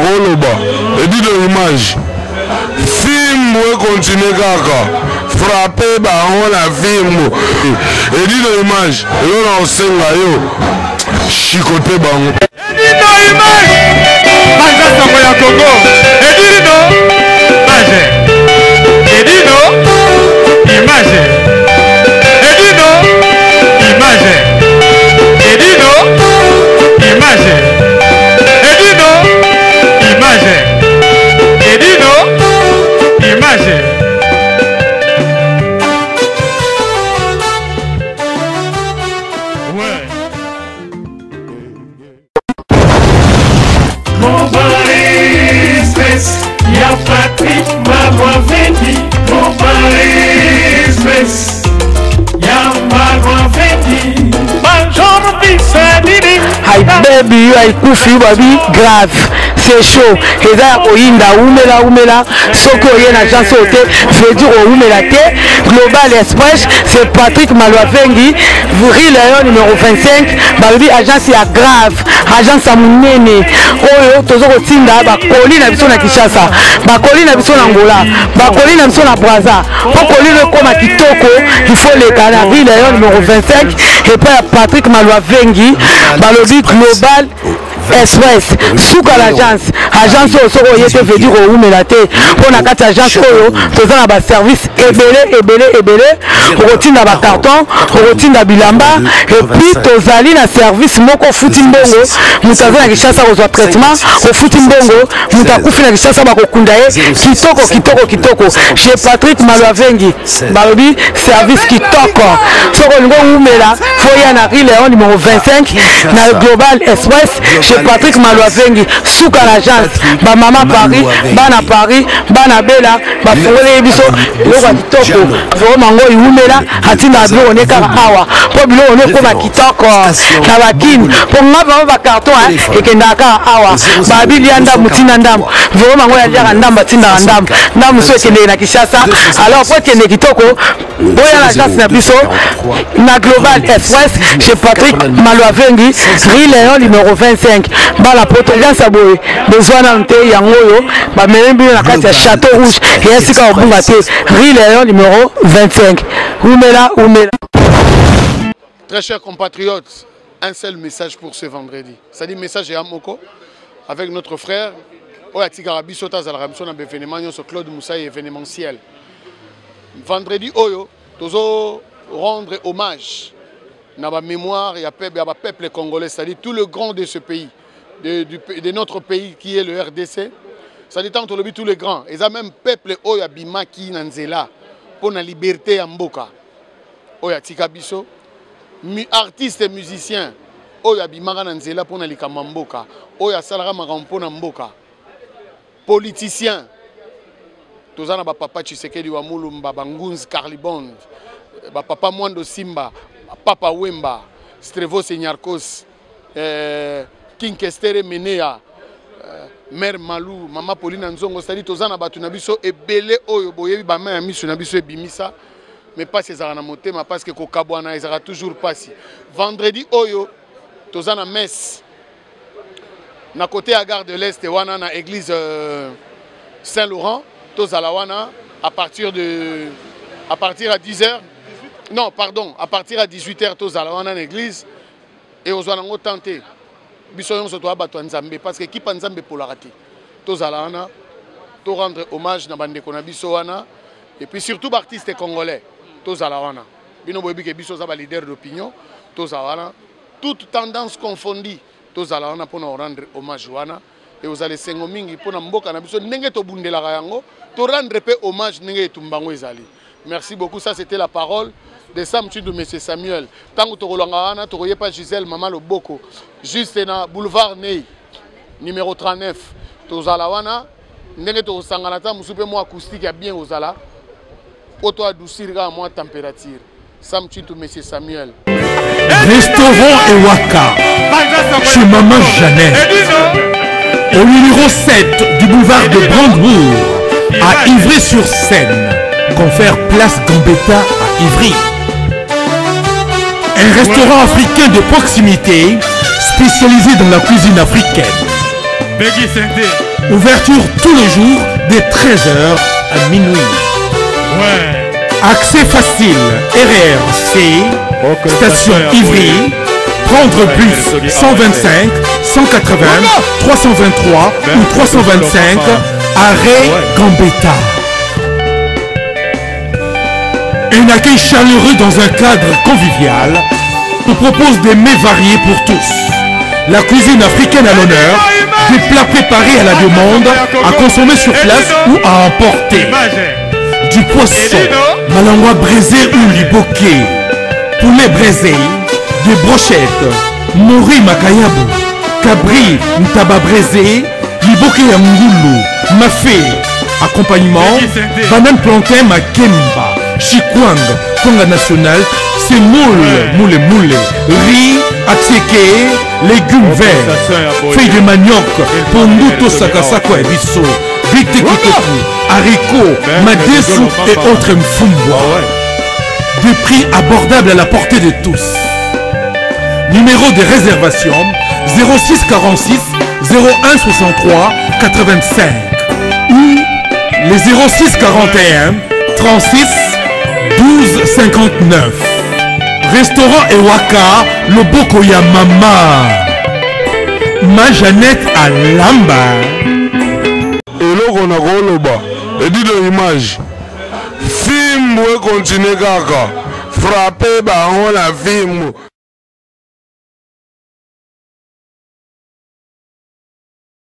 nakoloba edino image film we continue kaka frapper bango na film edino image elona osenga yo chicote bango edino image banza sango ya Congo edino image edino image edino image edino image edino image edino image Y'a Patrick Marois Vendi, mon Paris Express. Y'a Marois Vendi, Major Bissadini. Hi baby, I kufi baby grave. C'est chaud. Et là, Oinda, Oumela, Soko Yen agence hôtel, je veux dire Oumela T, Global Express, c'est Patrick Malouavengi, Vril Léon numéro 25, baby agence ya grave, agence à Mounene, Oyo, Tozo Tinda, Bakoli na biso na Kinshasa, Bakoli na biso na Angola, Bakoli na biso na Brazza, Bakoli le comme à Kitoko, il faut les canards, Vril Léon numéro 25, et puis Patrick Malouavengi, Balobi Global Express, Souka l'agence, agence au Soro Yete veut dire au Oumela T, pour la carte agence Oyo, faisant la service ébélé, routine dans la carton, routine dans Bilamba, et puis Tozali na service Moko Futimbongo, Moutaza na Kishasa au traitement, au Futimbongo, Moutakufi na Kishasa Bakokundaye, Kitoko, chez Patrick Malouavengi, Balobi, service Kitoko, Soro Ngo Oumela, Foya na Léon numéro 25, na Global Express, chez Patrick Malouavengi, Souka l'agence, Maman Paris, Bana Bella, Bafoué Biso, Loga Kitoko, Mango Oumela, Hatina Bio, on est Karahawa, Pobilo, on est comme Kitoko, Kawakin, pour moi, on va carton, et Kendaka Awa, Babi Yanda, Moutinandam, Vraiment, on va Andam, Batina Andam, Nam Soué na Kishasa, alors pour que Kitoko, Boya l'agence Nabiso, na Global Express, chez Patrick Malouavengi, Léon numéro 25. Bala potence à boy, besoin d'un thé yangoyo, bah même bien la carte Château Rouge, et ainsi qu'au Bungate, Léon numéro 25. Oumela. Très chers compatriotes, un seul message pour ce vendredi. C'est le message à Moko avec notre frère. Oyati Garabi Sota Zalramson a événement sur Claude Moussa événementiel. Vendredi Oyo, tozo rendre hommage. Dans la mémoire, il y a un peuple congolais, c'est-à-dire tout le grand de ce pays, de notre pays qui est le RDC. C'est-à-dire tant que tous les grands. Et ça même peuple qui a bimaki nanzela pour la liberté en Mboka. Oya Tikabiso, artistes et musiciens, oya bimaka nanzela pour la likama Mboka. Oya salara marampo na Mboka. Politiciens, tous na papa Tshisekedi wa Mulumba, Bangunz Carlibond, papa Mwando Simba. Papa Wemba, Strevo Senyarkos, King Kestere Menea, Mère Malou, Mama Pauline Nzongo, c'est-à-dire Tozana Batunabiso et Belé Oyo Boyebi Bama Misu Nabiso et Bimisa, mais pas ces aranamoté, mais parce que Kokabwana, ils sera toujours passé. Vendredi Oyo, Tozana Messe, na côté à Gare de l'Est, et Wana na église Saint-Laurent, Tozalawana, à partir à 10h. Non, pardon, à partir à 18h, tous allons en église et aux allons tenter. Bissoyon se doit battre Nzambe parce que qui pense Nzambe pour la rater. Tous allons rendre hommage à Bande Konabisoana et puis surtout artistes congolais. Tous allons Bino Bobi que Bisso est leader d'opinion. Tous allons toute tendance confondue. Tous allons pour nous rendre hommage Wana et vous allez sengomingi pour nous mboka na biso ndenge to bundela yango to rendre pe hommage ndenge tumbango ezali. Merci beaucoup, ça c'était la parole de Sam Chidou, M. Samuel. Tant que tu as tu pas Gisèle, Maman Loboko, juste dans boulevard Ney, numéro 39. Tu as la ndenge to sangalata musupe mo acoustique ya bien ozala. Auto adoucir ga mo température. Sam Chidou, M. Samuel. Restaurant Ewaka, chez Maman Jeannette, au numéro 7 du boulevard de Brandebourg, à Ivry-sur-Seine. Confère place Gambetta à Ivry. Un restaurant africain de proximité spécialisé dans la cuisine africaine. Beggy Sente. Ouverture tous les jours de 13h à minuit. Ouais. Accès facile, RRC, station Ivry, prendre bus 125, 180, 323 ou 325, arrêt Gambetta. Un accueil chaleureux dans un cadre convivial nous propose des mets variés pour tous. La cuisine africaine à l'honneur, des plats préparés à la demande, à consommer sur place ou à emporter. Du poisson, malangwa braisé ou liboké, poulet braisé, des brochettes, mori makayabu, cabri ntaba braisé, liboké ya ngulu, mafé, accompagnement, banane plantain makemba, chikwang, konga national, semoule, moule, riz, atsieke, légumes verts, feuilles de manioc, ponduto sakasako et bisso, bitekitoku, haricots, madesu et autres mfumbwa. Des prix abordables à la portée de tous. Numéro de réservation 06 46 01 63 85 ou les 06 41 36 12 59. Restaurant Ewaka, le Bokoya Mama. Ma Jeannette à Lamba. eloko na koloba edito image film we continue kaka frappe bango na film